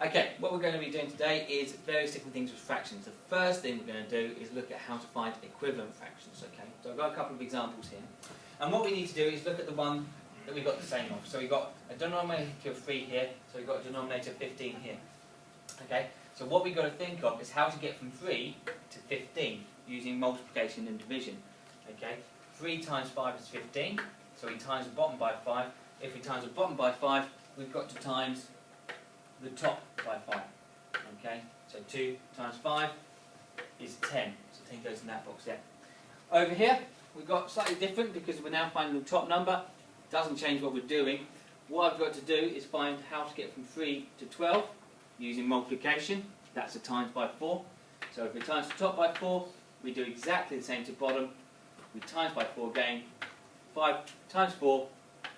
Okay, what we're going to be doing today is various different things with fractions. The first thing we're going to do is look at how to find equivalent fractions, okay? So I've got a couple of examples here. And what we need to do is look at the one that we've got the same of. So we've got a denominator of 3 here, so we've got a denominator of 15 here. Okay, so what we've got to think of is how to get from 3 to 15 using multiplication and division. Okay, 3 times 5 is 15, so we times the bottom by 5. If we times the bottom by 5, we've got to times the top by 5. Okay, so 2 times 5 is 10, so 10 goes in that box there. Over here, we've got slightly different because we're now finding the top number. Doesn't change what we're doing. What I've got to do is find how to get from 3 to 12 using multiplication. That's a times by 4. So if we times the top by 4, we do exactly the same to bottom. We times by 4 again. 5 times 4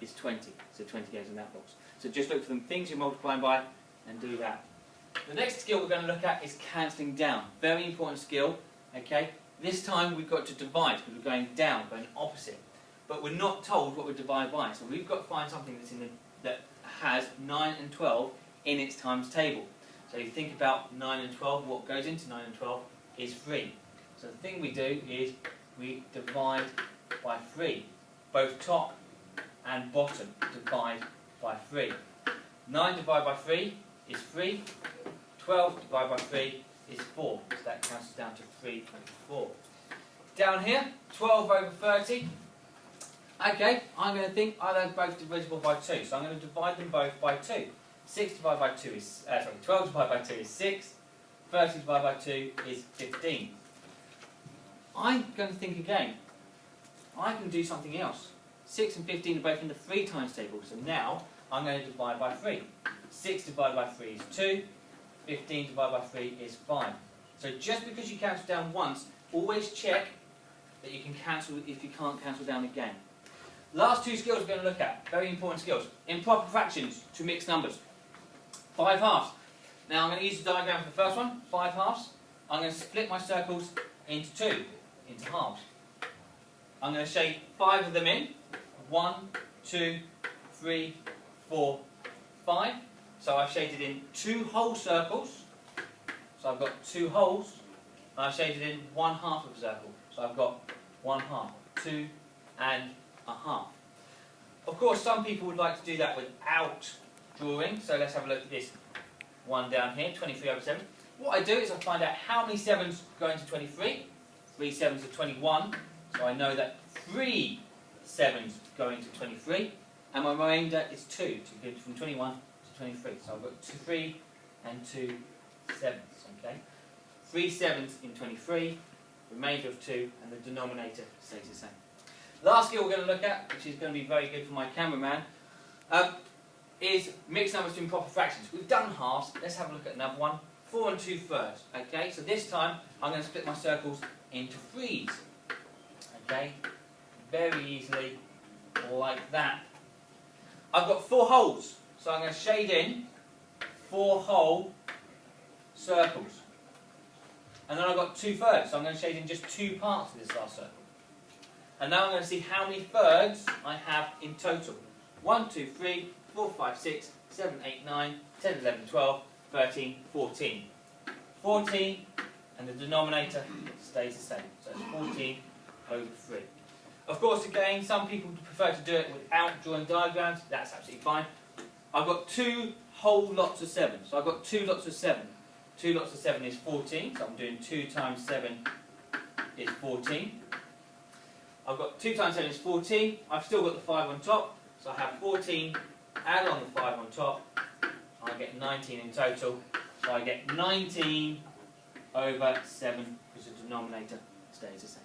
is 20. So 20 goes in that box. So just look for the things you're multiplying by and do that. The next skill we're going to look at is cancelling down. Very important skill. Okay. This time we've got to divide because we're going down, going opposite. But we're not told what we divide by. So we've got to find something that's that has 9 and 12 in its times table. So you think about 9 and 12, what goes into 9 and 12 is 3. So the thing we do is we divide by 3. Both top and bottom divide by 3. 9 divided by 3 is 3. 12 divided by 3 is 4. So that cancels down to 3/4. Down here, 12 over 30. Okay, I'm going to think are they both divisible by 2? So I'm going to divide them both by 2. 6 divided by 2 is 12 divided by 2 is 6. 30 divided by 2 is 15. I'm going to think again. I can do something else. 6 and 15 are both in the 3 times table. So now I'm going to divide by 3. 6 divided by 3 is 2. 15 divided by 3 is 5. So just because you cancel down once, always check that you can cancel if you can't cancel down again. Last 2 skills we're going to look at, very important skills. Improper fractions to mixed numbers. 5 halves. Now I'm going to use the diagram for the first one, 5 halves. I'm going to split my circles into 2, into halves. I'm going to shade 5 of them in. 1, 2, 3, 4, 5. So I've shaded in 2 whole circles. So I've got 2 holes. And I've shaded in 1 half of a circle. So I've got 1 half, 2 and a half. Of course, some people would like to do that without drawing. So let's have a look at this one down here, 23 over 7. What I do is I find out how many 7s go into 23. 3 7s are 21. So I know that 3 7s go into 23. And my remainder is 2 to go from 21 to 23. So I've got 3 and 2 7s. Okay? 3 7s in 23, remainder of 2, and the denominator stays the same. Last skill we're going to look at, which is going to be very good for my cameraman, is mixed numbers to improper fractions. We've done halves, let's have a look at another one. 4 and 2 thirds. Okay, so this time I'm going to split my circles into 3s. Okay, very easily, like that. I've got 4 holes, so I'm going to shade in 4 whole circles. And then I've got 2 thirds, so I'm going to shade in just 2 parts of this last circle. And now I'm going to see how many thirds I have in total. 1, 2, 3, 4, 5, 6, 7, 8, 9, 10, 11, 12, 13, 14. 14, and the denominator stays the same. So it's 14 over 3. Of course, again, some people prefer to do it without drawing diagrams. That's absolutely fine. I've got 2 whole lots of 7. So I've got 2 lots of 7. 2 lots of 7 is 14. So I'm doing 2 times 7 is 14. I've got 2 times 7 is 14. I've still got the 5 on top. So I have 14, add on the 5 on top. I get 19 in total. So I get 19 over 7 because the denominator stays the same.